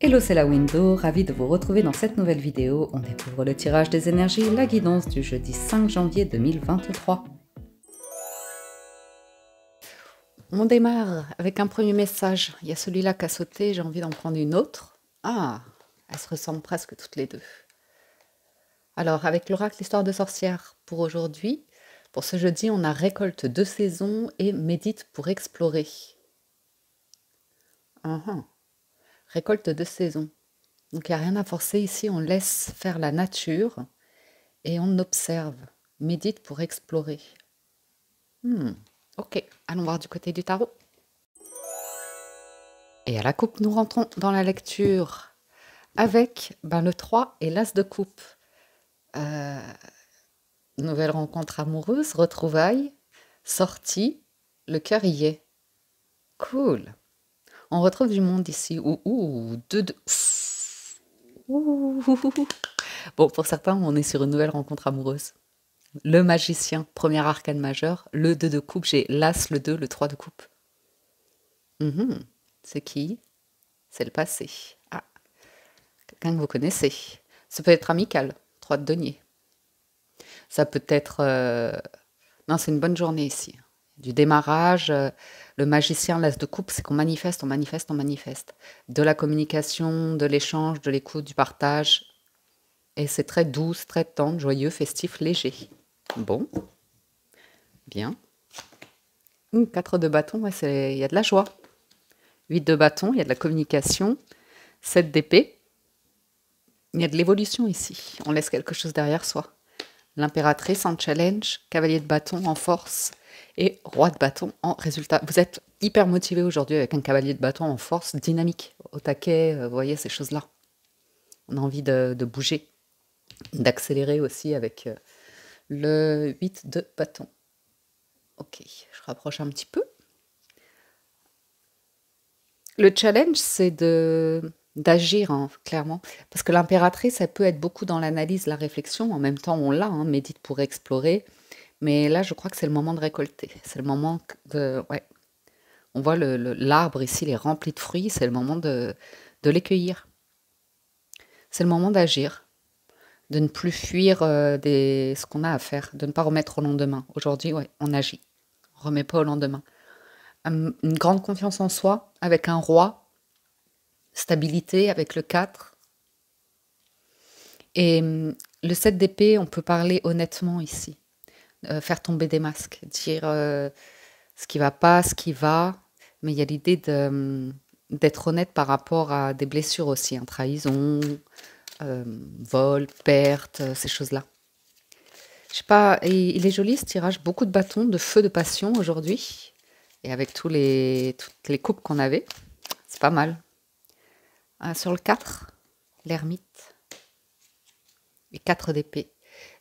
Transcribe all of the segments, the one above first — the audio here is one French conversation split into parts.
Hello, c'est la Window, ravie de vous retrouver dans cette nouvelle vidéo. On découvre le tirage des énergies, la guidance du jeudi 5 janvier 2023. On démarre avec un premier message. Il y a celui-là qui a sauté, j'ai envie d'en prendre une autre. Ah, elles se ressemblent presque toutes les deux. Alors, avec l'oracle Histoire de sorcière pour aujourd'hui, pour ce jeudi, on a récolte de saison et médite pour explorer. Récolte de saison. Donc, il n'y a rien à forcer ici, on laisse faire la nature et on observe. Médite pour explorer. Ok, allons voir du côté du tarot. Et à la coupe, nous rentrons dans la lecture avec le 3 et l'As de coupe. Nouvelle rencontre amoureuse, retrouvailles, sortie, le cœur y est. Cool. On retrouve du monde ici. Bon, pour certains, on est sur une nouvelle rencontre amoureuse. Le magicien, premier arcane majeur. Le 2 de coupe, j'ai l'As, le 2, le 3 de coupe. C'est qui? C'est le passé. Ah, quelqu'un que vous connaissez. Ça peut être amical, 3 de denier. Ça peut être... Non, c'est une bonne journée ici. Du démarrage, le magicien, l'As de coupe, c'est qu'on manifeste, on manifeste, on manifeste. De la communication, de l'échange, de l'écoute, du partage. Et c'est très douce, très tendre, joyeux, festif, léger. Bon. Bien. 4 de bâton, ouais, il y a de la joie. 8 de bâton, il y a de la communication. 7 d'épée. Il y a de l'évolution ici. On laisse quelque chose derrière soi. L'impératrice en challenge, cavalier de bâton en force et roi de bâton en résultat. Vous êtes hyper motivé aujourd'hui avec un cavalier de bâton en force, dynamique, au taquet, vous voyez ces choses-là. On a envie de bouger, d'accélérer aussi avec le 8 de bâton. Ok, je rapproche un petit peu. Le challenge, c'est d'agir, clairement. Parce que l'impératrice, elle peut être beaucoup dans l'analyse, la réflexion. En même temps, on l'a, médite pour explorer. Mais là, je crois que c'est le moment de récolter. C'est le moment de... Ouais. On voit l'arbre ici, il est rempli de fruits. C'est le moment de les cueillir. C'est le moment d'agir. De ne plus fuir ce qu'on a à faire. De ne pas remettre au lendemain. Aujourd'hui, ouais, on agit. On ne remet pas au lendemain. Une grande confiance en soi avec un roi. Stabilité avec le 4. Et le 7 d'épée, on peut parler honnêtement ici. Faire tomber des masques. Dire ce qui va pas, ce qui va. Mais il y a l'idée d'être honnête par rapport à des blessures aussi. Trahison, vol, perte, ces choses-là. Je sais pas, il est joli ce tirage. Beaucoup de bâtons, de feu, de passion aujourd'hui. Et avec toutes les coupes qu'on avait. C'est pas mal. Sur le 4, l'ermite. Et 4 d'épée.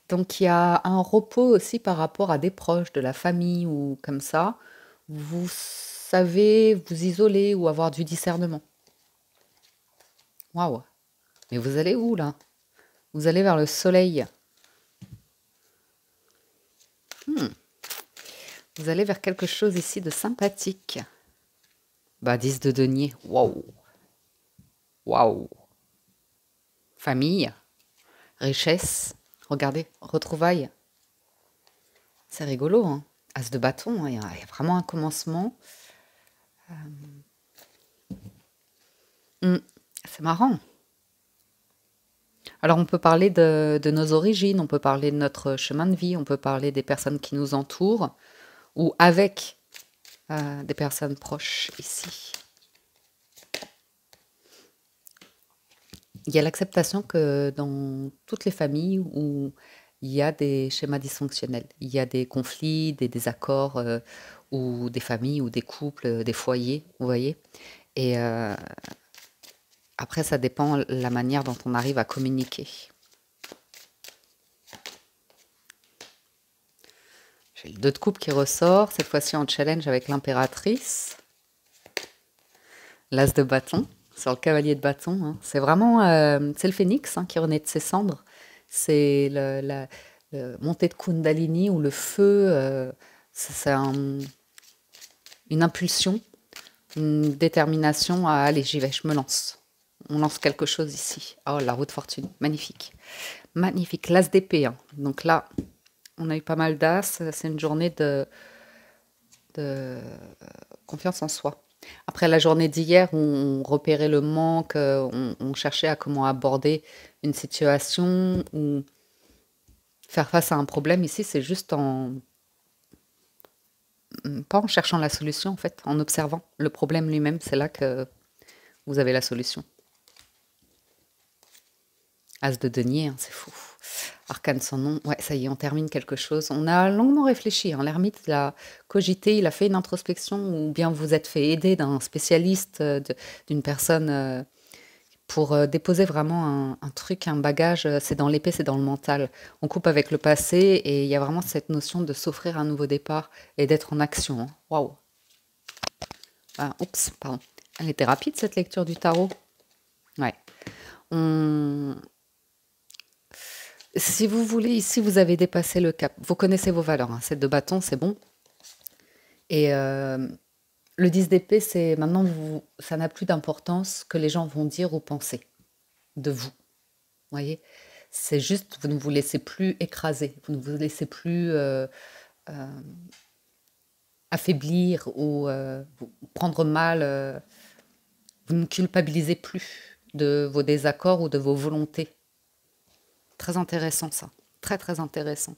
Donc il y a un repos aussi par rapport à des proches, de la famille ou comme ça. Vous savez vous isoler ou avoir du discernement. Waouh! Mais vous allez où là? Vous allez vers le soleil. Vous allez vers quelque chose ici de sympathique. 10 de denier. Waouh! Waouh! Famille. Richesse. Regardez, retrouvailles. C'est rigolo, As de bâton, il y a vraiment un commencement. C'est marrant. Alors on peut parler de nos origines, on peut parler de notre chemin de vie, on peut parler des personnes qui nous entourent, ou avec des personnes proches ici. Il y a l'acceptation que dans toutes les familles où il y a des schémas dysfonctionnels, il y a des conflits, des désaccords, ou des familles, ou des couples, des foyers, vous voyez. Et après, ça dépend la manière dont on arrive à communiquer. J'ai le 2 de coupe qui ressort, cette fois-ci en challenge avec l'impératrice. L'As de bâton. Sur le cavalier de bâton, c'est vraiment c'est le phénix qui renaît de ses cendres. C'est la montée de Kundalini ou le feu. C'est une impulsion, une détermination à aller, j'y vais, je me lance. On lance quelque chose ici. Oh, la roue de fortune, magnifique. Magnifique, l'as d'épée, hein. Donc là, on a eu pas mal d'as. C'est une journée de confiance en soi. Après la journée d'hier, où on repérait le manque, on cherchait à comment aborder une situation ou faire face à un problème. Ici, c'est juste pas en cherchant la solution, en fait, en observant le problème lui-même. C'est là que vous avez la solution. As de denier, hein, c'est fou. Arcane sans nom. Ouais, ça y est, on termine quelque chose. On a longuement réfléchi, hein. L'ermite, il a cogité, il a fait une introspection, ou bien vous êtes fait aider d'un spécialiste, d'une personne pour déposer vraiment un truc, un bagage. C'est dans l'épée, c'est dans le mental. On coupe avec le passé et il y a vraiment cette notion de s'offrir un nouveau départ et d'être en action, hein. Waouh. Ah, oups, pardon. Elle était rapide cette lecture du tarot. Ouais. On, Si vous voulez, ici, vous avez dépassé le cap. Vous connaissez vos valeurs, hein. 7 de bâton, c'est bon. Et le 10 d'épée, c'est maintenant, ça n'a plus d'importance que les gens vont dire ou penser de vous. Voyez, c'est juste, vous ne vous laissez plus écraser, vous ne vous laissez plus affaiblir ou prendre mal. Vous ne culpabilisez plus de vos désaccords ou de vos volontés. Très intéressant ça, très très intéressant.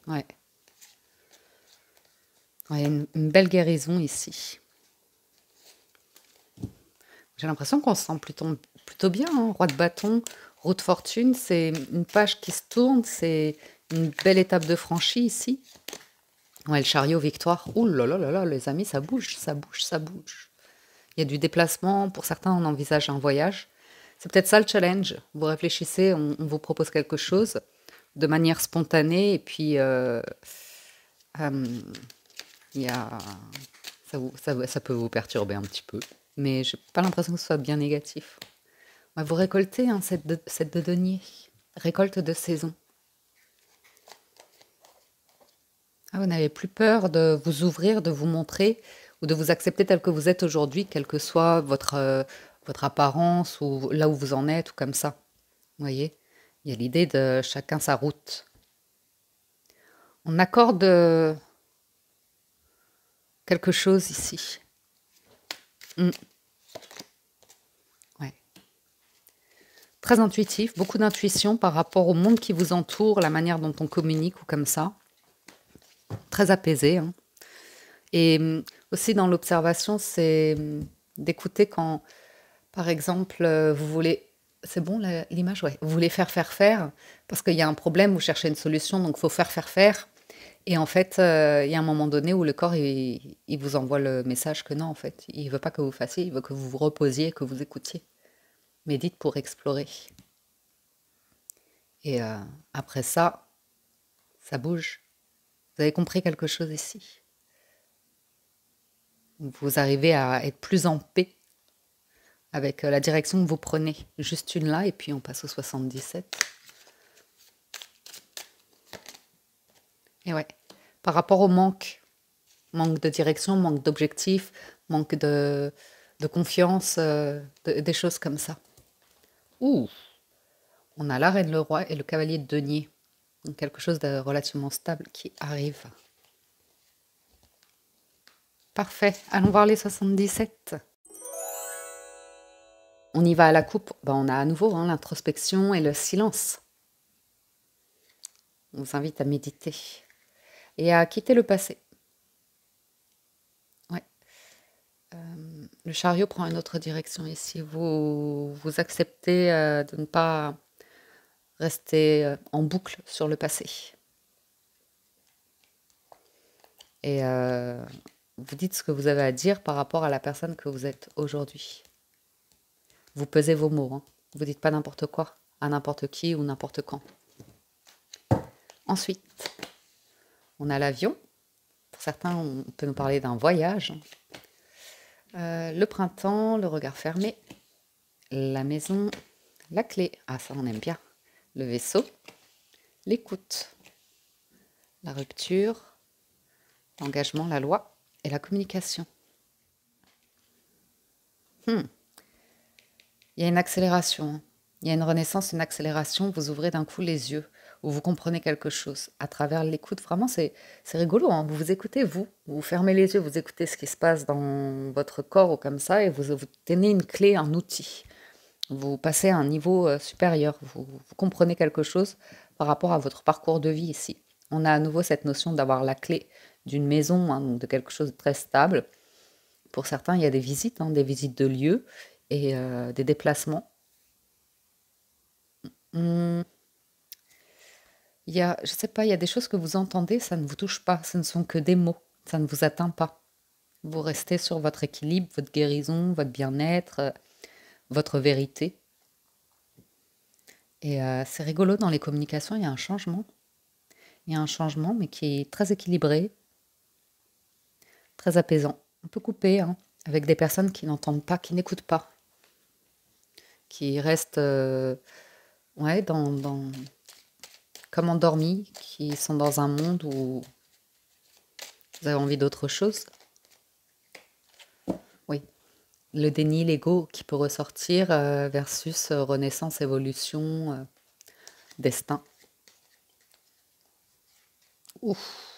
Ouais. Ouais, une belle guérison ici. J'ai l'impression qu'on se sent plutôt bien, hein. Roi de bâton, roue de fortune, c'est une page qui se tourne, c'est une belle étape de franchie ici. Ouais, le chariot victoire. Ouh là là là là, les amis, ça bouge, ça bouge, ça bouge. Il y a du déplacement, pour certains, on envisage un voyage. C'est peut-être ça le challenge. Vous réfléchissez, on vous propose quelque chose de manière spontanée, et puis euh, il y a, ça peut vous perturber un petit peu. Mais j'ai pas l'impression que ce soit bien négatif. Ouais, vous récoltez, hein, cette de denier. Récolte de saison. Ah, vous n'avez plus peur de vous ouvrir, de vous montrer ou de vous accepter tel que vous êtes aujourd'hui, quelle que soit votre apparence ou là où vous en êtes ou comme ça. Vous voyez? Il y a l'idée de chacun sa route. On accorde quelque chose ici. Mm, ouais. Très intuitif, beaucoup d'intuition par rapport au monde qui vous entoure, la manière dont on communique ou comme ça. Très apaisé, hein. Et aussi dans l'observation, c'est d'écouter quand, par exemple, vous voulez... C'est bon l'image? Ouais. Vous voulez faire, parce qu'il y a un problème, vous cherchez une solution, donc il faut faire. Et en fait, il y a un moment donné où le corps, il vous envoie le message que non, en fait. Il veut pas que vous fassiez, il veut que vous vous reposiez, que vous écoutiez. Médite pour explorer. Et après ça, ça bouge. Vous avez compris quelque chose ici. Vous arrivez à être plus en paix avec la direction que vous prenez. Juste une là, et puis on passe au 77. Et ouais, par rapport au manque de direction, manque d'objectif, manque de confiance, des choses comme ça. Ouh, on a la reine, le roi et le cavalier de denier. Donc quelque chose de relativement stable qui arrive. Parfait, allons voir les 77. On y va à la coupe, ben, on a à nouveau, hein, l'introspection et le silence. On vous invite à méditer et à quitter le passé. Ouais. Le chariot prend une autre direction ici. Vous acceptez de ne pas rester en boucle sur le passé. Et vous dites ce que vous avez à dire par rapport à la personne que vous êtes aujourd'hui. Vous pesez vos mots, hein. Vous dites pas n'importe quoi à n'importe qui ou n'importe quand. Ensuite, on a l'avion. Pour certains, on peut nous parler d'un voyage. Le printemps, le regard fermé, la maison, la clé. Ah, ça, on aime bien. Le vaisseau, l'écoute, la rupture, l'engagement, la loi et la communication. Il y a une accélération, hein. Il y a une renaissance, une accélération. Vous ouvrez d'un coup les yeux, ou vous comprenez quelque chose à travers l'écoute. Vraiment, c'est rigolo, hein. Vous vous écoutez, vous fermez les yeux, vous écoutez ce qui se passe dans votre corps ou comme ça, et vous tenez une clé, un outil. Vous passez à un niveau supérieur. Vous comprenez quelque chose par rapport à votre parcours de vie ici. On a à nouveau cette notion d'avoir la clé d'une maison, hein, donc de quelque chose de très stable. Pour certains, il y a des visites, hein, des visites de lieux et des déplacements. Hmm, il y a, je sais pas, il y a des choses que vous entendez, ça ne vous touche pas, ce ne sont que des mots, ça ne vous atteint pas. Vous restez sur votre équilibre, votre guérison, votre bien-être, votre vérité. Et c'est rigolo, dans les communications, il y a un changement. Il y a un changement, mais qui est très équilibré, très apaisant. On peut couper, hein, avec des personnes qui n'entendent pas, qui n'écoutent pas, qui restent ouais, comme endormis, qui sont dans un monde où vous avez envie d'autre chose. Oui, le déni, l'ego qui peut ressortir versus renaissance, évolution, destin. Ouf.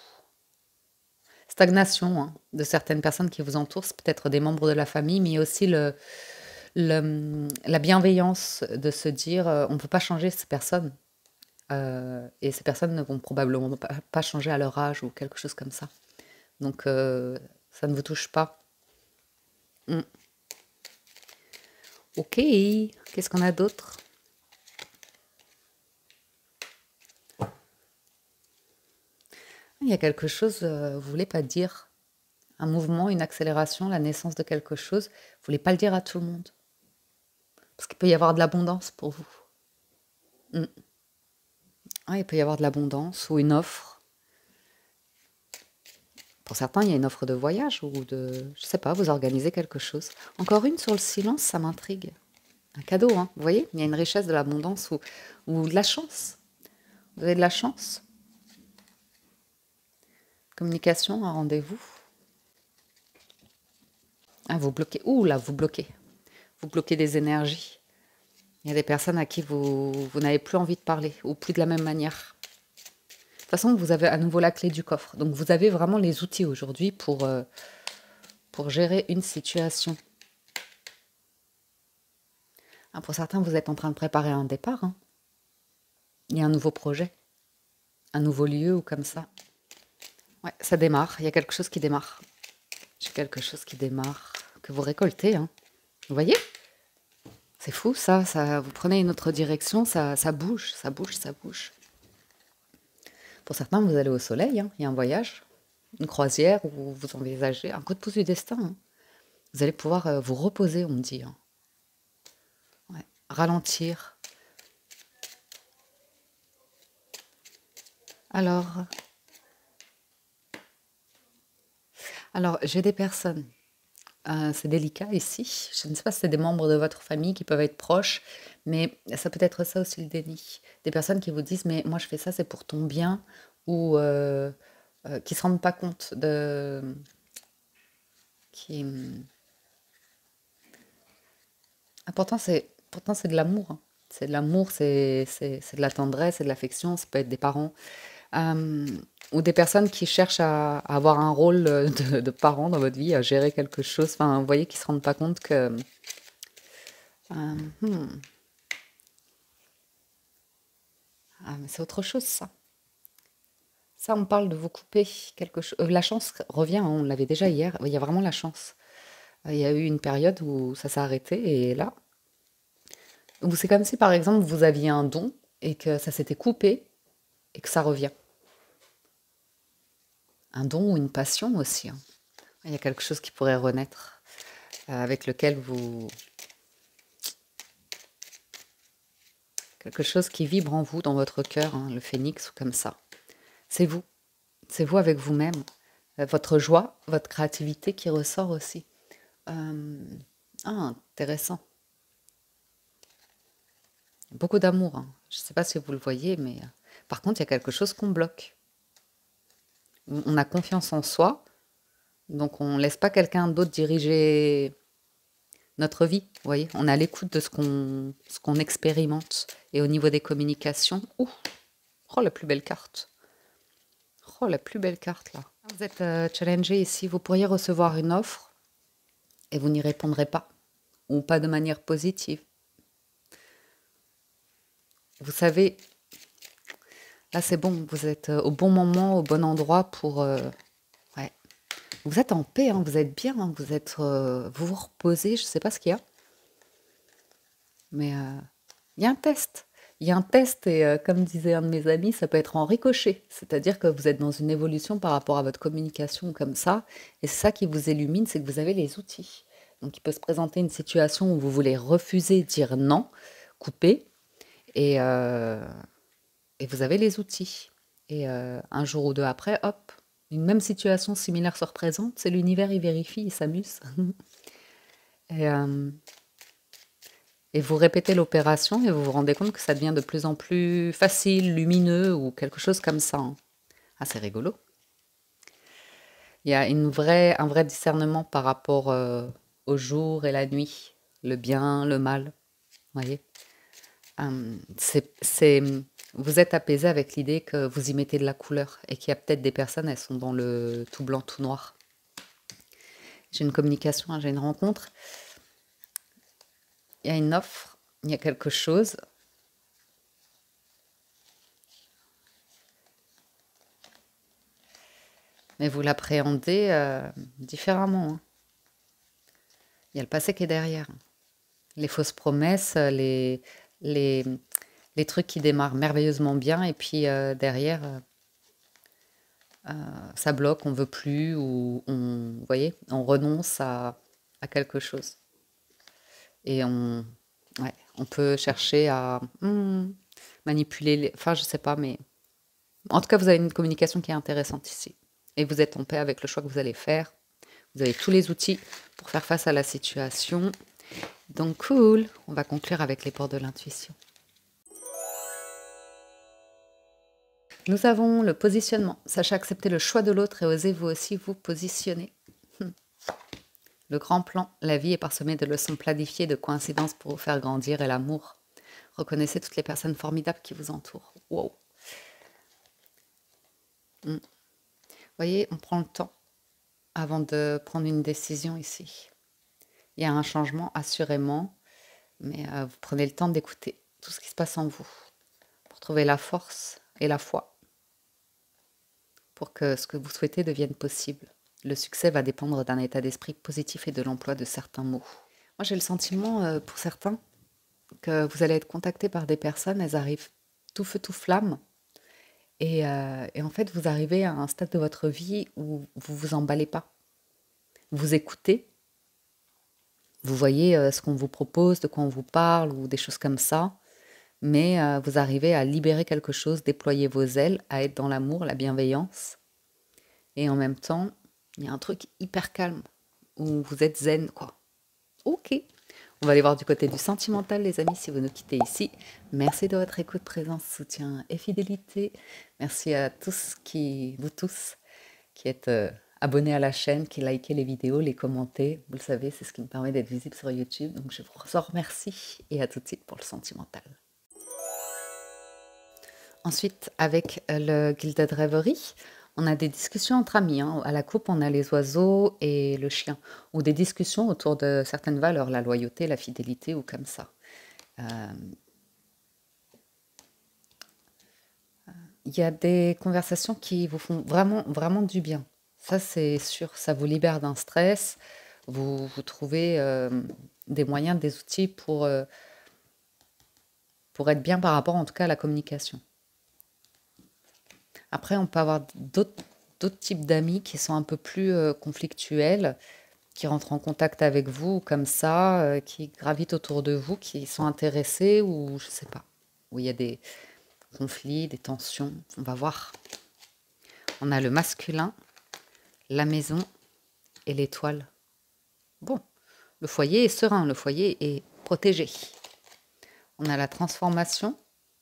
Stagnation, hein, de certaines personnes qui vous entourent, c'est peut-être des membres de la famille, mais aussi la bienveillance de se dire on ne peut pas changer ces personnes. Et ces personnes ne vont probablement pas changer à leur âge ou quelque chose comme ça. Donc ça ne vous touche pas. Mm. Ok, qu'est-ce qu'on a d'autre? Il y a quelque chose, vous voulez pas dire. Un mouvement, une accélération, la naissance de quelque chose, vous voulez pas le dire à tout le monde. Parce qu'il peut y avoir de l'abondance pour vous. Mm. Ah, il peut y avoir de l'abondance ou une offre. Pour certains, il y a une offre de voyage ou de, je sais pas, vous organisez quelque chose. Encore une sur le silence, ça m'intrigue. Un cadeau, hein. Vous voyez, il y a une richesse de l'abondance ou de la chance. Vous avez de la chance. Communication, un rendez-vous. Ah, vous bloquez. Ouh là, vous bloquez. Vous bloquez des énergies. Il y a des personnes à qui vous n'avez plus envie de parler, ou plus de la même manière. De toute façon, vous avez à nouveau la clé du coffre. Donc vous avez vraiment les outils aujourd'hui pour gérer une situation. Ah, pour certains, vous êtes en train de préparer un départ, hein. Il y a un nouveau projet, un nouveau lieu ou comme ça. Ouais, ça démarre. Il y a quelque chose qui démarre. J'ai quelque chose qui démarre, que vous récoltez, hein. Vous voyez? C'est fou ça, vous prenez une autre direction, ça bouge, ça bouge, ça bouge. Pour certains, vous allez au soleil, hein. Il y a un voyage, une croisière où vous envisagez un coup de pouce du destin, hein. Vous allez pouvoir vous reposer, on me dit, hein. Ouais. Ralentir. Alors, alors j'ai des personnes. C'est délicat ici. Je ne sais pas si c'est des membres de votre famille qui peuvent être proches, mais ça peut être ça aussi le déni. Des personnes qui vous disent, mais moi je fais ça, c'est pour ton bien, ou qui ne se rendent pas compte de... Qui... Ah, pourtant c'est de l'amour, hein. C'est de l'amour, c'est de la tendresse, c'est de l'affection, ça peut être des parents. Euh, ou des personnes qui cherchent à avoir un rôle de parent dans votre vie, à gérer quelque chose. Enfin, vous voyez, qui ne se rendent pas compte que... euh, hmm, ah, mais c'est autre chose, ça. Ça, on parle de vous couper quelque chose. La chance revient, hein, on l'avait déjà hier. Il y a vraiment la chance. Il y a eu une période où ça s'est arrêté et là, où c'est comme si, par exemple, vous aviez un don et que ça s'était coupé et que ça revient. Un don ou une passion aussi, hein. Il y a quelque chose qui pourrait renaître, avec lequel vous... Quelque chose qui vibre en vous, dans votre cœur, hein, le phénix ou comme ça. C'est vous. C'est vous avec vous-même. Votre joie, votre créativité qui ressort aussi. Euh, Ah, intéressant. Beaucoup d'amour, hein. Je ne sais pas si vous le voyez, mais par contre, il y a quelque chose qu'on bloque. On a confiance en soi, donc on ne laisse pas quelqu'un d'autre diriger notre vie. Vous voyez, on est à l'écoute de ce qu'on expérimente. Et au niveau des communications, ouh, oh la plus belle carte. Oh la plus belle carte là. Vous êtes challengé ici, vous pourriez recevoir une offre et vous n'y répondrez pas. Ou pas de manière positive. Vous savez, là c'est bon, vous êtes au bon moment, au bon endroit pour... ouais. Vous êtes en paix, hein, vous êtes bien, hein, vous êtes, vous vous reposez, je ne sais pas ce qu'il y a. Mais il y a un test. Il y a un test et comme disait un de mes amis, ça peut être en ricochet. C'est-à-dire que vous êtes dans une évolution par rapport à votre communication comme ça. Et c'est ça qui vous illumine, c'est que vous avez les outils. Donc il peut se présenter une situation où vous voulez refuser, dire non, couper. Et vous avez les outils. Et un jour ou deux après, hop, une même situation similaire se représente. C'est l'univers, il vérifie, il s'amuse. et, et vous répétez l'opération et vous vous rendez compte que ça devient de plus en plus facile, lumineux ou quelque chose comme ça, hein. Ah, c'est rigolo. Il y a un vrai discernement par rapport au jour et la nuit, le bien, le mal. Vous voyez. C'est, vous êtes apaisé avec l'idée que vous y mettez de la couleur et qu'il y a peut-être des personnes, elles sont dans le tout blanc, tout noir. J'ai une communication, hein, j'ai une rencontre. Il y a une offre, il y a quelque chose. Mais vous l'appréhendez différemment, hein. Il y a le passé qui est derrière. Les fausses promesses, les, les trucs qui démarrent merveilleusement bien et puis derrière, ça bloque, on veut plus ou vous voyez, on renonce à quelque chose. Et ouais, on peut chercher à manipuler, enfin je sais pas, mais en tout cas vous avez une communication qui est intéressante ici. Et vous êtes en paix avec le choix que vous allez faire. Vous avez tous les outils pour faire face à la situation. Donc cool, on va conclure avec les ports de l'intuition. Nous avons le positionnement. Sachez accepter le choix de l'autre et osez vous aussi vous positionner. Le grand plan, la vie est parsemée de leçons planifiées, de coïncidences pour vous faire grandir et l'amour. Reconnaissez toutes les personnes formidables qui vous entourent. Wow. Vous voyez, on prend le temps avant de prendre une décision ici. Il y a un changement assurément, mais vous prenez le temps d'écouter tout ce qui se passe en vous pour trouver la force et la foi pour que ce que vous souhaitez devienne possible. Le succès va dépendre d'un état d'esprit positif et de l'emploi de certains mots. Moi, j'ai le sentiment, pour certains, que vous allez être contacté par des personnes, elles arrivent tout feu, tout flamme, et en fait, vous arrivez à un stade de votre vie où vous vous emballez pas. Vous écoutez, vous voyez ce qu'on vous propose, de quoi on vous parle, ou des choses comme ça, mais vous arrivez à libérer quelque chose, déployer vos ailes, à être dans l'amour, la bienveillance, et en même temps, il y a un truc hyper calme, où vous êtes zen, quoi. Ok, on va aller voir du côté du sentimental, les amis, si vous nous quittez ici. Merci de votre écoute, présence, soutien et fidélité. Merci à vous tous, qui êtes abonnés à la chaîne, qui likez les vidéos, les commentez. Vous le savez, c'est ce qui me permet d'être visible sur YouTube. Donc je vous en remercie et à tout de suite pour le sentimental. Ensuite, avec le Gilded Reverie, on a des discussions entre amis, hein. À la coupe, on a les oiseaux et le chien. Ou des discussions autour de certaines valeurs, la loyauté, la fidélité ou comme ça. Il y a des conversations qui vous font vraiment, vraiment du bien. Ça, c'est sûr. Ça vous libère d'un stress. Vous trouvez des moyens, des outils pour être bien par rapport, en tout cas, à la communication. Après, on peut avoir d'autres types d'amis qui sont un peu plus conflictuels, qui rentrent en contact avec vous comme ça, qui gravitent autour de vous, qui sont intéressés ou je sais pas, où il y a des conflits, des tensions. On va voir. On a le masculin, la maison et l'étoile. Bon, le foyer est serein, le foyer est protégé. On a la transformation,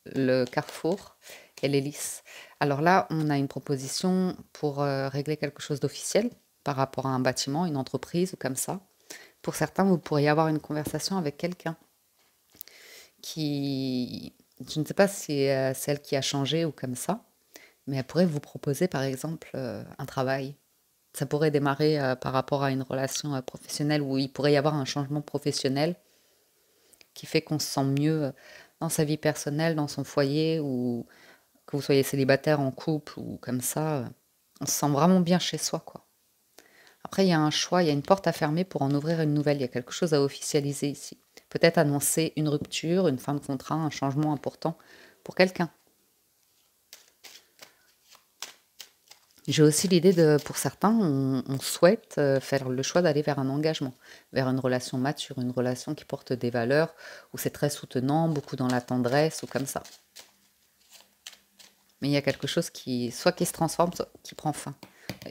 le carrefour et l'hélice. Alors là, on a une proposition pour régler quelque chose d'officiel par rapport à un bâtiment, une entreprise ou comme ça. Pour certains, vous pourriez avoir une conversation avec quelqu'un qui, je ne sais pas si c'est elle qui a changé ou comme ça, mais elle pourrait vous proposer par exemple un travail. Ça pourrait démarrer par rapport à une relation professionnelle où il pourrait y avoir un changement professionnel qui fait qu'on se sent mieux dans sa vie personnelle, dans son foyer, ou que vous soyez célibataire, en couple ou comme ça, on se sent vraiment bien chez soi, quoi. Après, il y a un choix, il y a une porte à fermer pour en ouvrir une nouvelle. Il y a quelque chose à officialiser ici. Peut-être annoncer une rupture, une fin de contrat, un changement important pour quelqu'un. J'ai aussi l'idée de, pour certains, on souhaite faire le choix d'aller vers un engagement, vers une relation mature, une relation qui porte des valeurs, où c'est très soutenant, beaucoup dans la tendresse ou comme ça. Mais il y a quelque chose qui, soit qui se transforme, soit qui prend fin.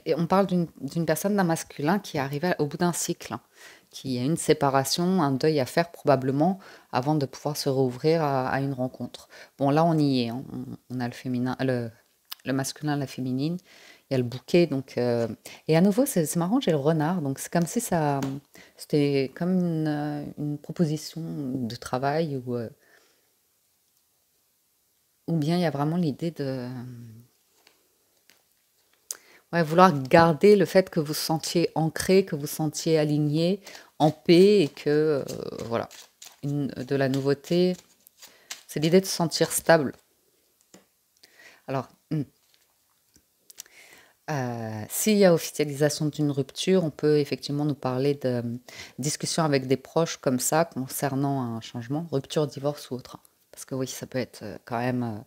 Et on parle d'une personne, d'un masculin qui est arrivé au bout d'un cycle, hein, qui a une séparation, un deuil à faire probablement avant de pouvoir se rouvrir à une rencontre. Bon, là, on y est, hein. On a le féminin, le masculin, la féminine. Il y a le bouquet, donc et à nouveau, c'est marrant, j'ai le renard, donc c'est comme si ça, c'était comme une proposition de travail ou bien il y a vraiment l'idée de ouais, vouloir garder le fait que vous vous sentiez ancré, que vous vous sentiez aligné, en paix et que voilà, de la nouveauté, c'est l'idée de se sentir stable. Alors, s'il y a officialisation d'une rupture, on peut effectivement nous parler de discussions avec des proches comme ça concernant un changement, rupture, divorce ou autre. Parce que oui, ça peut être quand même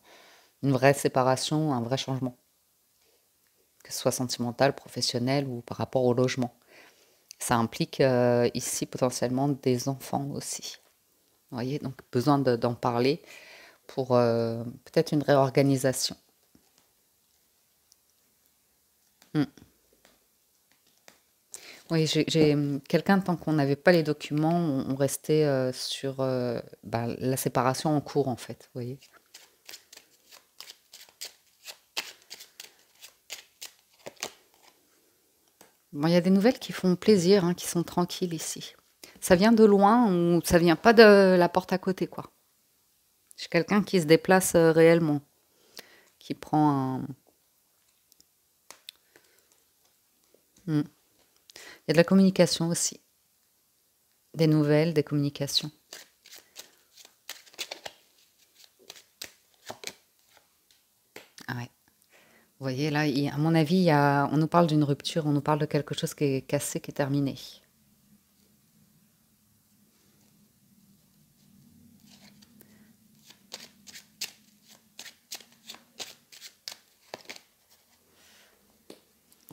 une vraie séparation, un vrai changement, que ce soit sentimental, professionnel ou par rapport au logement. Ça implique ici potentiellement des enfants aussi. Vous voyez, donc besoin d'en parler pour peut-être une réorganisation. Hmm. Oui, j'ai quelqu'un, tant qu'on n'avait pas les documents, on restait sur bah, la séparation en cours, en fait, vous voyez. Bon, il y a des nouvelles qui font plaisir, hein, qui sont tranquilles ici. Ça vient de loin ou ça vient pas de la porte à côté, quoi. J'ai quelqu'un qui se déplace réellement, qui prend un... Hmm. Il y a de la communication aussi, des nouvelles, des communications. Ah ouais. Vous voyez, là, à mon avis, on nous parle d'une rupture, on nous parle de quelque chose qui est cassé, qui est terminé.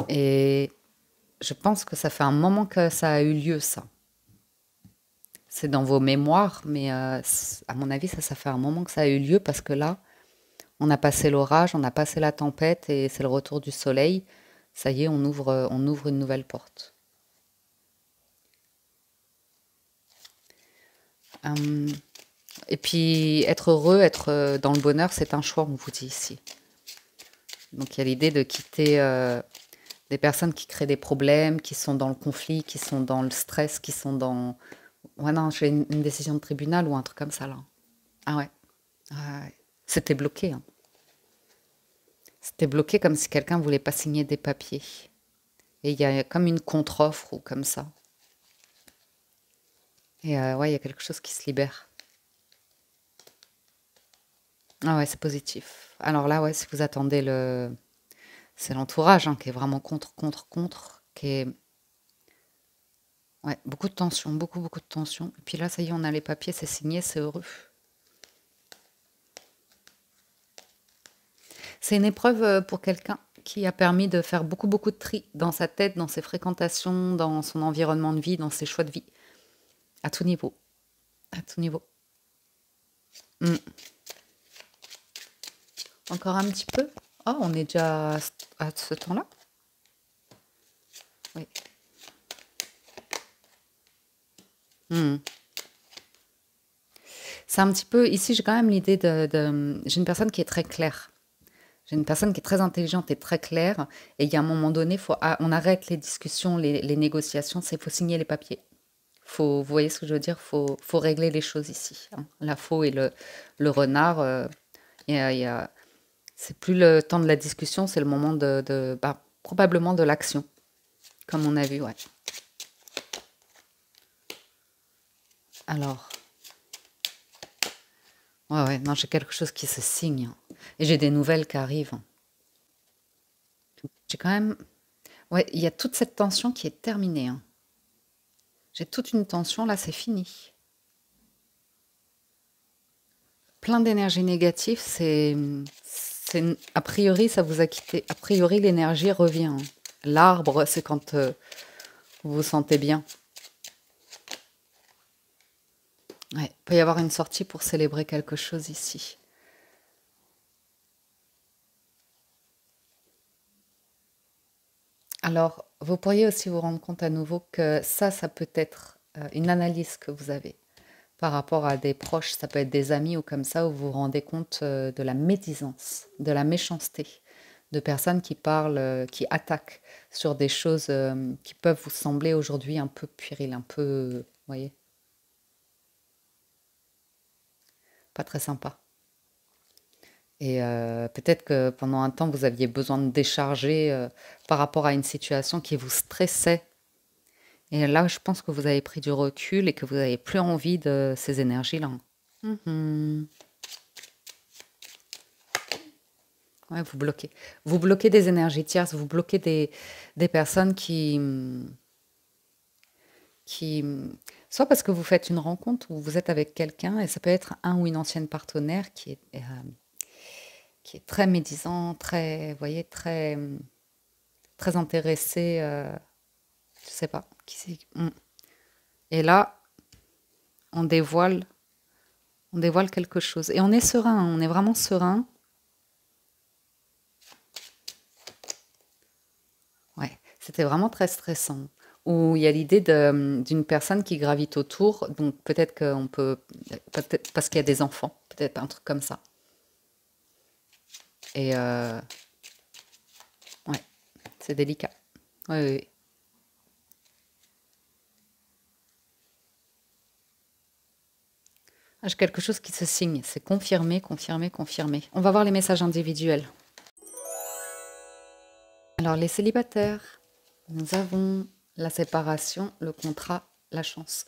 Et je pense que ça fait un moment que ça a eu lieu, ça. C'est dans vos mémoires, mais à mon avis, ça fait un moment que ça a eu lieu parce que là, on a passé l'orage, on a passé la tempête et c'est le retour du soleil. Ça y est, on ouvre une nouvelle porte. Euh, et puis, être heureux, être dans le bonheur, c'est un choix, on vous dit ici. Donc, il y a l'idée de quitter des personnes qui créent des problèmes, qui sont dans le conflit, qui sont dans le stress, qui sont dans... Ouais, non, j'ai une décision de tribunal ou un truc comme ça, là. Ah ouais. Ah ouais. C'était bloqué, hein. C'était bloqué comme si quelqu'un voulait pas signer des papiers. Et il y a comme une contre-offre ou comme ça. Et ouais, il y a quelque chose qui se libère. Ah ouais, c'est positif. Alors là, ouais, si vous attendez le... C'est l'entourage hein, qui est vraiment contre, qui est... Ouais, beaucoup de tension, beaucoup de tension. Et puis là, ça y est, on a les papiers, c'est signé, c'est heureux. C'est une épreuve pour quelqu'un qui a permis de faire beaucoup de tri dans sa tête, dans ses fréquentations, dans son environnement de vie, dans ses choix de vie. À tout niveau. À tout niveau. Mm. Encore un petit peu. Oh, on est déjà à ce temps-là. Oui. Mm. C'est un petit peu... Ici, j'ai quand même l'idée j'ai une personne qui est très claire. J'ai une personne qui est très intelligente et très claire. Et il y a un moment donné, on arrête les discussions, les négociations. Il faut signer les papiers. Vous voyez ce que je veux dire? Faut régler les choses ici, hein. La faux et le renard, il y a c'est plus le temps de la discussion, c'est le moment bah, probablement de l'action, comme on a vu, ouais. Alors, ouais, non, j'ai quelque chose qui se signe, hein. Et j'ai des nouvelles qui arrivent, hein. J'ai quand même, ouais, il y a toute cette tension qui est terminée, hein. J'ai toute une tension, là, c'est fini. Plein d'énergie négative, a priori, ça vous a quitté. A priori, l'énergie revient, hein. L'arbre, c'est quand vous vous sentez bien. Ouais, il peut y avoir une sortie pour célébrer quelque chose ici. Alors, vous pourriez aussi vous rendre compte à nouveau que ça peut être une analyse que vous avez par rapport à des proches, ça peut être des amis ou comme ça, où vous vous rendez compte de la médisance, de la méchanceté, de personnes qui parlent, qui attaquent sur des choses qui peuvent vous sembler aujourd'hui un peu puériles, un peu, vous voyez, pas très sympa. Et peut-être que pendant un temps, vous aviez besoin de décharger par rapport à une situation qui vous stressait. Et là, je pense que vous avez pris du recul et que vous n'avez plus envie de ces énergies-là. Mhm. Ouais, vous bloquez. Vous bloquez des énergies tierces, vous bloquez des personnes qui... Soit parce que vous faites une rencontre ou vous êtes avec quelqu'un, et ça peut être un ou une ancienne partenaire qui est très médisant, très, vous voyez, très intéressé, je sais pas. Et là, on dévoile, on dévoile quelque chose. Et on est serein, hein, on est vraiment serein. Ouais, c'était vraiment très stressant. Où il y a l'idée d'une personne qui gravite autour, donc peut-être qu'on peut, peut-être parce qu'il y a des enfants, peut-être un truc comme ça. Et ouais, c'est délicat. Oui, oui, oui. Ah, j'ai quelque chose qui se signe, c'est confirmé, confirmé, confirmé. On va voir les messages individuels. Alors, les célibataires, nous avons la séparation, le contrat, la chance.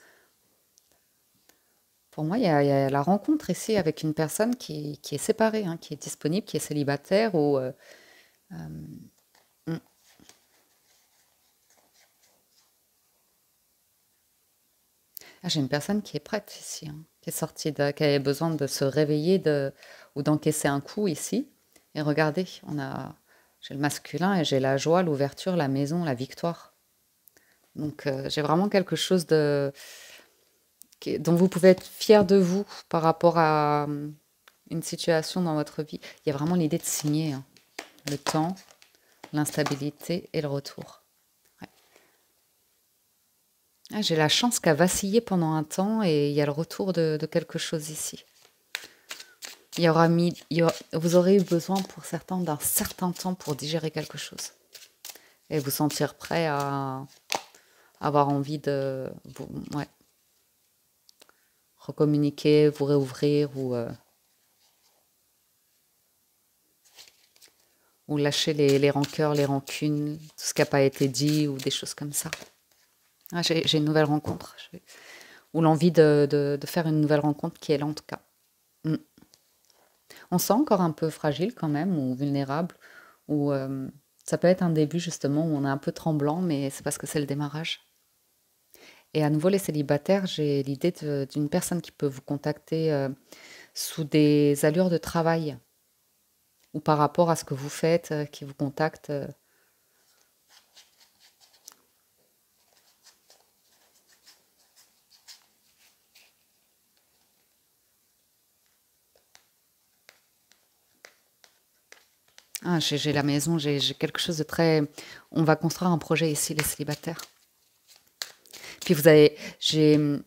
Pour moi, il y a la rencontre ici avec une personne qui est séparée, hein, qui est disponible, qui est célibataire ou... hmm. Ah, j'ai une personne qui est prête ici, hein, qui est sortie, qui avait besoin de se réveiller ou d'encaisser un coup ici. Et regardez, j'ai le masculin et j'ai la joie, l'ouverture, la maison, la victoire. Donc j'ai vraiment quelque chose dont vous pouvez être fier de vous par rapport à une situation dans votre vie. Il y a vraiment l'idée de signer, hein, le temps, l'instabilité et le retour. Ouais. Ah, j'ai la chance qu'à vaciller pendant un temps et il y a le retour de quelque chose ici. Vous aurez eu besoin pour certains d'un certain temps pour digérer quelque chose et vous sentir prêt à avoir envie de ouais, recommuniquer, vous réouvrir ou lâcher les rancœurs, les rancunes, tout ce qui n'a pas été dit ou des choses comme ça. Ah, j'ai une nouvelle rencontre ou l'envie de faire une nouvelle rencontre qui est là en tout cas. Mm. On se sent encore un peu fragile quand même ou vulnérable ou ça peut être un début justement où on est un peu tremblant mais c'est parce que c'est le démarrage. Et à nouveau les célibataires, j'ai l'idée d'une personne qui peut vous contacter sous des allures de travail ou par rapport à ce que vous faites, qui vous contacte. Ah, j'ai la maison, j'ai quelque chose de très... On va construire un projet ici, les célibataires. Puis j'ai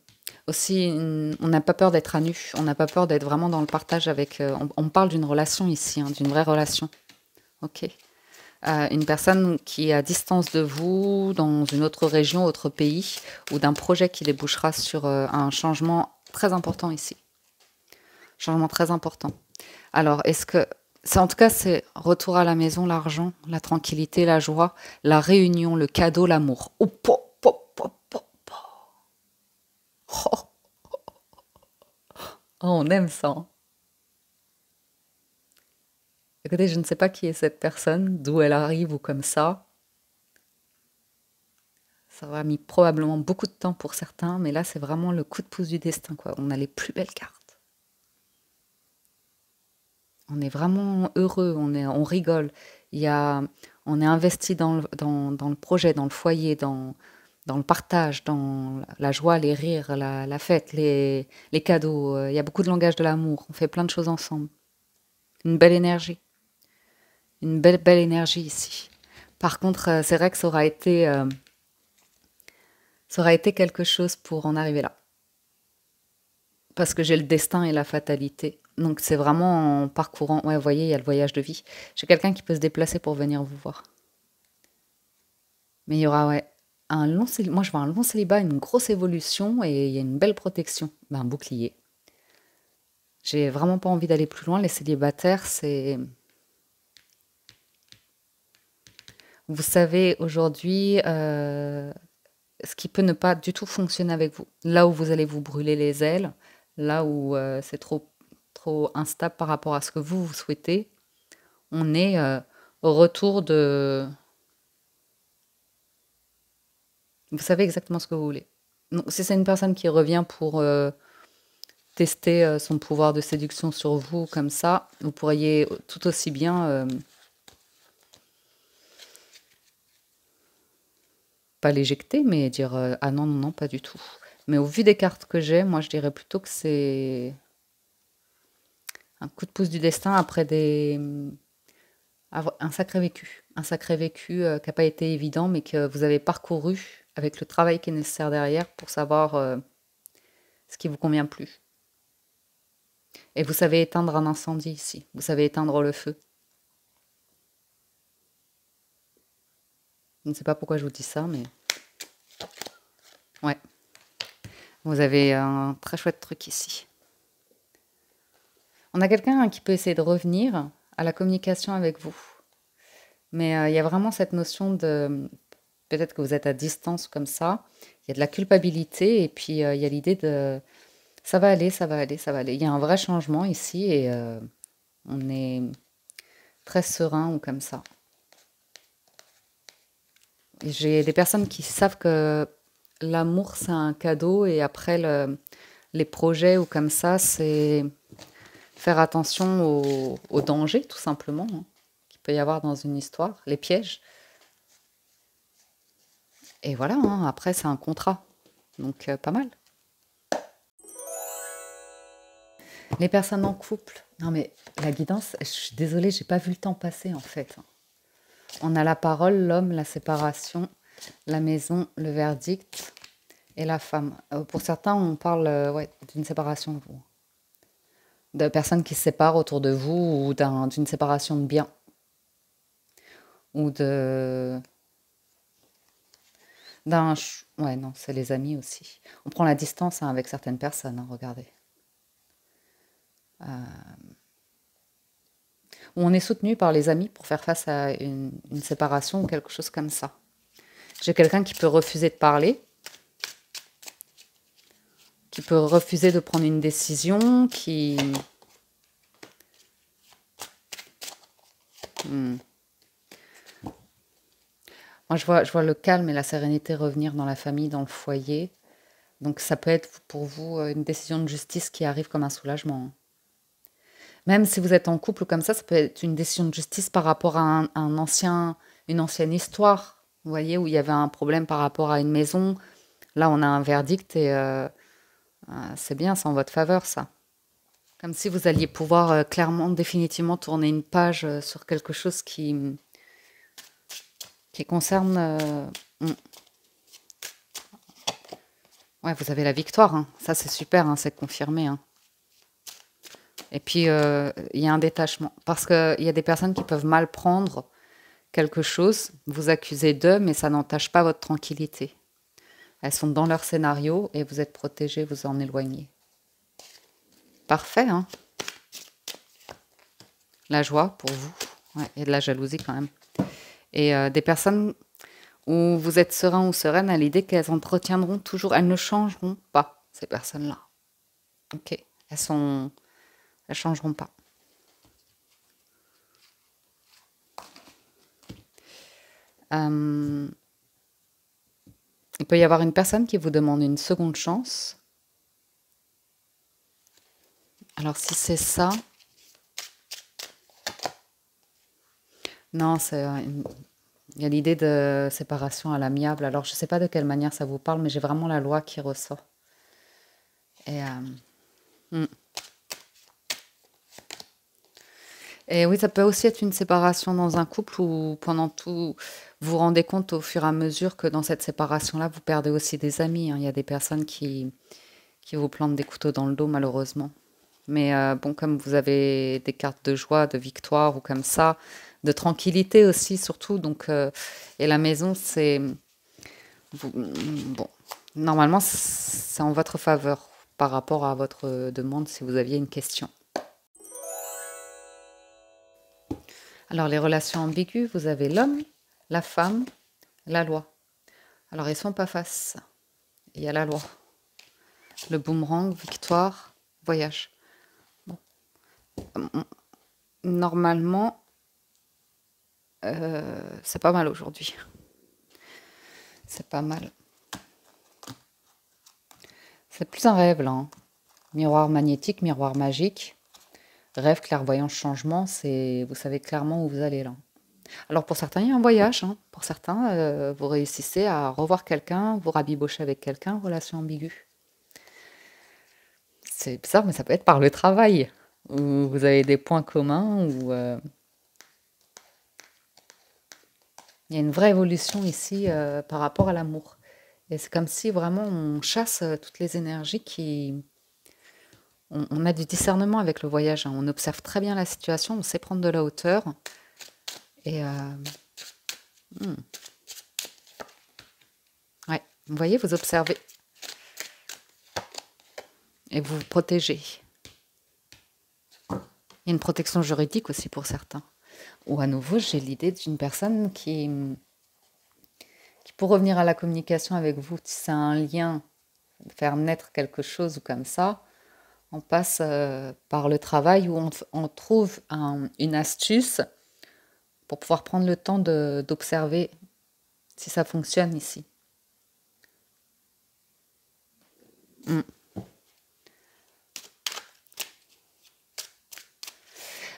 aussi, on n'a pas peur d'être à nu, on n'a pas peur d'être vraiment dans le partage avec... on parle d'une relation ici, hein, d'une vraie relation. Ok. Une personne qui est à distance de vous, dans une autre région, autre pays, ou d'un projet qui débouchera sur un changement très important ici. Changement très important. Alors, est-ce que... C'est, en tout cas, c'est retour à la maison, l'argent, la tranquillité, la joie, la réunion, le cadeau, l'amour. Oh, po, po, po, po, po. Oh, oh, on aime ça, hein. Écoutez, je ne sais pas qui est cette personne, d'où elle arrive ou comme ça. Ça aura mis probablement beaucoup de temps pour certains, mais là, c'est vraiment le coup de pouce du destin, quoi. On a les plus belles cartes. On est vraiment heureux, on rigole. Il y a, on est investi dans le projet, dans le foyer, dans le partage, dans la joie, les rires, la fête, les cadeaux. Il y a beaucoup de langage de l'amour. On fait plein de choses ensemble. Une belle énergie. Une belle, belle énergie ici. Par contre, c'est vrai que ça aura été quelque chose pour en arriver là. Parce que j'ai le destin et la fatalité. Donc c'est vraiment en parcourant. Ouais, vous voyez, il y a le voyage de vie. J'ai quelqu'un qui peut se déplacer pour venir vous voir. Mais il y aura, ouais, un long célibat. Moi, je vois un long célibat, une grosse évolution et il y a une belle protection. Ben, un bouclier. J'ai vraiment pas envie d'aller plus loin. Les célibataires, c'est. Vous savez aujourd'hui ce qui peut ne pas du tout fonctionner avec vous. Là où vous allez vous brûler les ailes, là où c'est trop instable par rapport à ce que vous souhaitez, on est au retour de... Vous savez exactement ce que vous voulez. Donc, si c'est une personne qui revient pour tester son pouvoir de séduction sur vous comme ça, vous pourriez tout aussi bien pas l'éjecter, mais dire ah non, non, non, pas du tout. Mais au vu des cartes que j'ai, moi je dirais plutôt que c'est un coup de pouce du destin après un sacré vécu. Un sacré vécu qui n'a pas été évident, mais que vous avez parcouru avec le travail qui est nécessaire derrière pour savoir ce qui vous convient plus. Et vous savez éteindre un incendie ici. Vous savez éteindre le feu. Je ne sais pas pourquoi je vous dis ça, mais ouais. Vous avez un très chouette truc ici. On a quelqu'un qui peut essayer de revenir à la communication avec vous. Mais il y a vraiment cette notion de... Peut-être que vous êtes à distance comme ça. Il y a de la culpabilité et puis il y a l'idée de... Ça va aller, ça va aller, ça va aller. Il y a un vrai changement ici et on est très serein ou comme ça. J'ai des personnes qui savent que l'amour, c'est un cadeau et après, les projets ou comme ça, c'est faire attention aux dangers, tout simplement, hein, qu'il peut y avoir dans une histoire, les pièges. Et voilà, hein, après, c'est un contrat. Donc, pas mal. Les personnes en couple. Non, mais la guidance, je suis désolée, j'ai pas vu le temps passer, en fait. On a la parole, l'homme, la séparation, la maison, le verdict et la femme. Pour certains, on parle ouais, d'une séparation, de personnes qui se séparent autour de vous ou d'une séparation de biens ou de ouais, non, c'est les amis aussi. On prend la distance hein, avec certaines personnes, hein, regardez. Ou on est soutenu par les amis pour faire face à une séparation ou quelque chose comme ça. J'ai quelqu'un qui peut refuser de parler, qui peut refuser de prendre une décision, qui... Moi, je vois le calme et la sérénité revenir dans la famille, dans le foyer. Donc, ça peut être pour vous une décision de justice qui arrive comme un soulagement, hein. Même si vous êtes en couple comme ça peut être une décision de justice par rapport à une ancienne histoire, vous voyez, où il y avait un problème par rapport à une maison. Là, on a un verdict et c'est bien, c'est en votre faveur, ça. Comme si vous alliez pouvoir clairement, définitivement tourner une page sur quelque chose qui concerne... Ouais, vous avez la victoire, hein. Ça c'est super, hein, c'est confirmé, hein. Et puis, il y a un détachement. Parce qu'il y a des personnes qui peuvent mal prendre quelque chose, vous accusez d'eux, mais ça n'entache pas votre tranquillité. Elles sont dans leur scénario et vous êtes protégé, vous en éloignez. Parfait, hein? La joie pour vous. Ouais, et de la jalousie quand même. Et des personnes où vous êtes serein ou sereine à l'idée qu'elles entretiendront toujours, elles ne changeront pas, ces personnes-là. Ok, elles changeront pas. Il peut y avoir une personne qui vous demande une seconde chance. Alors si c'est ça, non, il y a l'idée de séparation à l'amiable. Alors je ne sais pas de quelle manière ça vous parle, mais j'ai vraiment la loi qui ressort. Et, hmm. Et oui, ça peut aussi être une séparation dans un couple où pendant tout, vous vous rendez compte au fur et à mesure que dans cette séparation-là, vous perdez aussi des amis, hein. Il y a des personnes qui vous plantent des couteaux dans le dos, malheureusement. Mais bon, comme vous avez des cartes de joie, de victoire ou comme ça, de tranquillité aussi, surtout. Donc, et la maison, c'est... Bon, normalement, c'est en votre faveur par rapport à votre demande si vous aviez une question. Alors, les relations ambiguës, vous avez l'homme, la femme, la loi. Alors, ils sont pas face. Il y a la loi. Le boomerang, victoire, voyage. Bon. Normalement, c'est pas mal aujourd'hui. C'est pas mal. C'est plus un rêve, là, hein. Miroir magnétique, miroir magique. Rêve, clairvoyance, changement, c'est vous savez clairement où vous allez, là. Alors pour certains, il y a un voyage, hein. Pour certains, vous réussissez à revoir quelqu'un, vous rabibochez avec quelqu'un, relation ambiguë. C'est bizarre, mais ça peut être par le travail, où vous avez des points communs, où il y a une vraie évolution ici par rapport à l'amour. Et c'est comme si vraiment on chasse toutes les énergies qui... On a du discernement avec le voyage, hein. On observe très bien la situation, on sait prendre de la hauteur. Et ouais, vous voyez, vous observez. Et vous vous protégez. Il y a une protection juridique aussi pour certains. Ou à nouveau, j'ai l'idée d'une personne qui, pour revenir à la communication avec vous, si c'est un lien, faire naître quelque chose ou comme ça, on passe par le travail où on trouve une astuce pour pouvoir prendre le temps d'observer si ça fonctionne ici.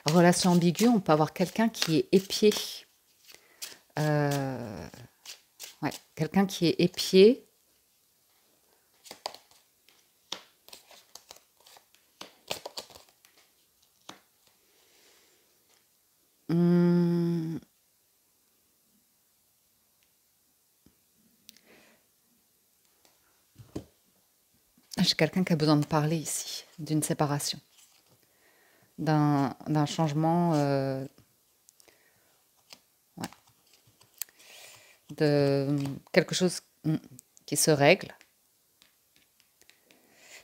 Relation ambiguë, on peut avoir quelqu'un qui est épié. Ouais, quelqu'un qui est épié. J'ai quelqu'un qui a besoin de parler ici, d'une séparation, d'un changement, ouais, de quelque chose qui se règle.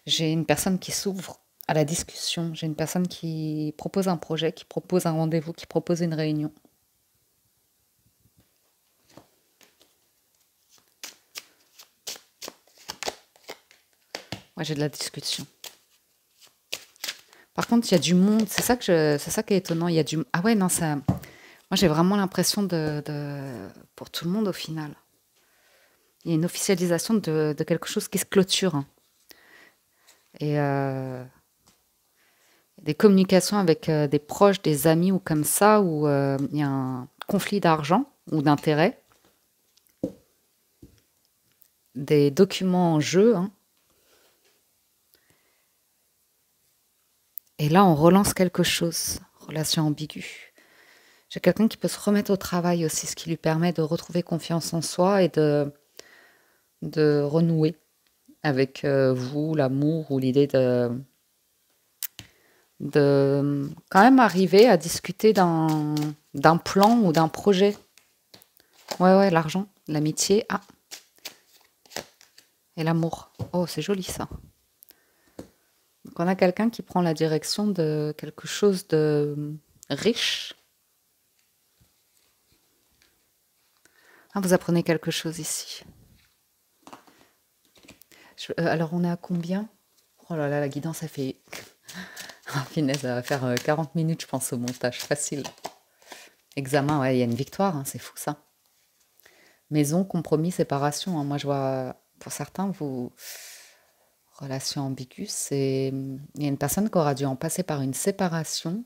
J'ai une personne qui s'ouvre à la discussion, j'ai une personne qui propose un projet, qui propose un rendez-vous, qui propose une réunion. Ouais, j'ai de la discussion. Par contre, il y a du monde, c'est ça qui est étonnant. Il y a du... Ah ouais, non, ça... Moi, j'ai vraiment l'impression pour tout le monde, au final. Il y a une officialisation de quelque chose qui se clôture, hein. Et des communications avec des proches, des amis ou comme ça, où il y a un conflit d'argent ou d'intérêt. Des documents en jeu, hein. Et là, on relance quelque chose. Relation ambiguë. J'ai quelqu'un qui peut se remettre au travail aussi, ce qui lui permet de retrouver confiance en soi et de renouer avec vous, l'amour ou l'idée de quand même arriver à discuter d'un plan ou d'un projet Ouais, l'argent, l'amitié. Ah, et l'amour. Oh, c'est joli ça. Donc on a quelqu'un qui prend la direction de quelque chose de riche. Ah, vous apprenez quelque chose ici. Alors on est à combien? Oh là là, la guidance, ça fait... Ah, finesse, ça va faire 40 minutes, je pense, au montage. Facile. Examen, ouais, il y a une victoire, hein, c'est fou ça. Maison, compromis, séparation, hein. Moi, je vois, pour certains, vous... Relation ambiguë, c'est... Il y a une personne qui aura dû en passer par une séparation,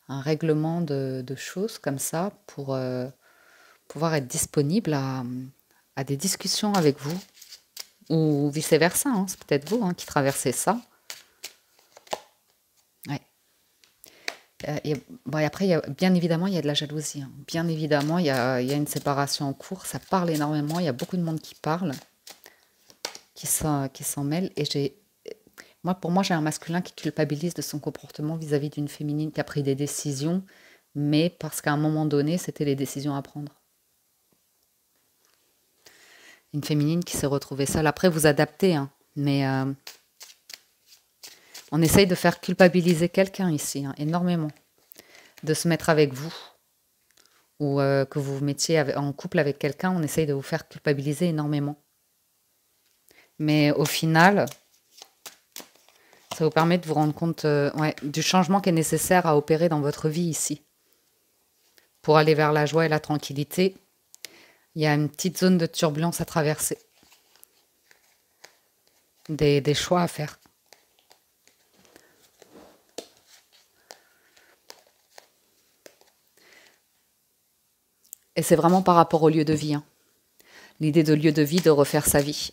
un règlement de choses comme ça, pour pouvoir être disponible à des discussions avec vous. Ou vice-versa, hein. C'est peut-être vous hein, qui traversez ça. Ouais. Bon, et après, bien évidemment, il y a de la jalousie, hein. Bien évidemment, il y a une séparation en cours. Ça parle énormément. Il y a beaucoup de monde qui parle, qui s'en mêle. Et pour moi, j'ai un masculin qui culpabilise de son comportement vis-à-vis d'une féminine qui a pris des décisions, mais parce qu'à un moment donné, c'était les décisions à prendre. Une féminine qui s'est retrouvée seule. Après, vous adaptez, hein, mais on essaye de faire culpabiliser quelqu'un ici, hein, énormément. De se mettre avec vous, ou que vous vous mettiez en couple avec quelqu'un, on essaye de vous faire culpabiliser énormément. Mais au final, ça vous permet de vous rendre compte ouais, du changement qui est nécessaire à opérer dans votre vie ici. Pour aller vers la joie et la tranquillité, il y a une petite zone de turbulence à traverser. Des choix à faire. Et c'est vraiment par rapport au lieu de vie. Hein. L'idée de lieu de vie, de refaire sa vie.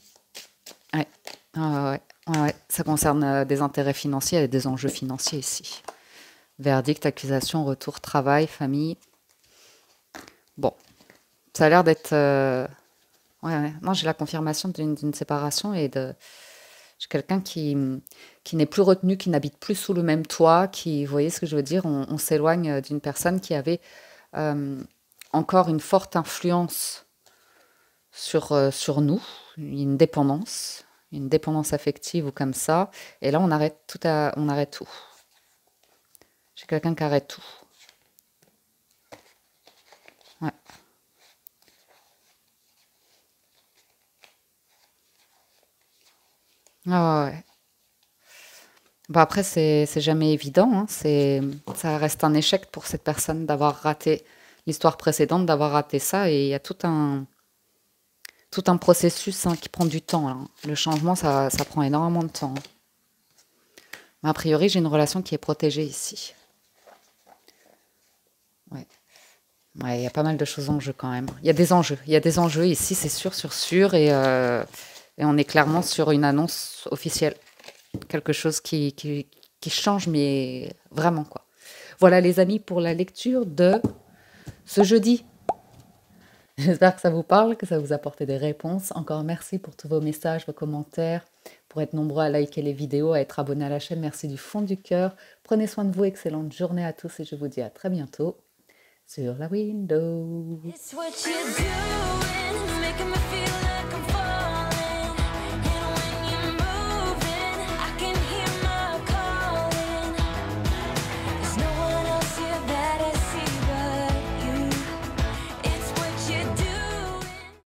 Ouais. Ouais. Ça concerne des intérêts financiers et des enjeux financiers ici. Verdict, accusation, retour, travail, famille. Bon, ça a l'air d'être... Ouais. Non, j'ai la confirmation d'une séparation et de... J'ai quelqu'un qui n'est plus retenu, qui n'habite plus sous le même toit, qui, vous voyez ce que je veux dire, on s'éloigne d'une personne qui avait encore une forte influence sur nous, une dépendance affective ou comme ça. Et là, on arrête tout. J'ai quelqu'un qui arrête tout. Ouais. Ouais. Bah après, c'est jamais évident. Hein. Ça reste un échec pour cette personne d'avoir raté l'histoire précédente, d'avoir raté ça. Et il y a tout un processus hein, qui prend du temps. Là. Le changement, ça prend énormément de temps. Mais a priori, j'ai une relation qui est protégée ici. Ouais. Ouais, il y a pas mal de choses en jeu quand même. Il y a des enjeux ici, c'est sûr. Et on est clairement sur une annonce officielle. Quelque chose qui change, mais vraiment quoi. Voilà les amis pour la lecture de ce jeudi. J'espère que ça vous parle, que ça vous apporte des réponses. Encore merci pour tous vos messages, vos commentaires, pour être nombreux à liker les vidéos, à être abonnés à la chaîne. Merci du fond du cœur. Prenez soin de vous, excellente journée à tous et je vous dis à très bientôt sur la window.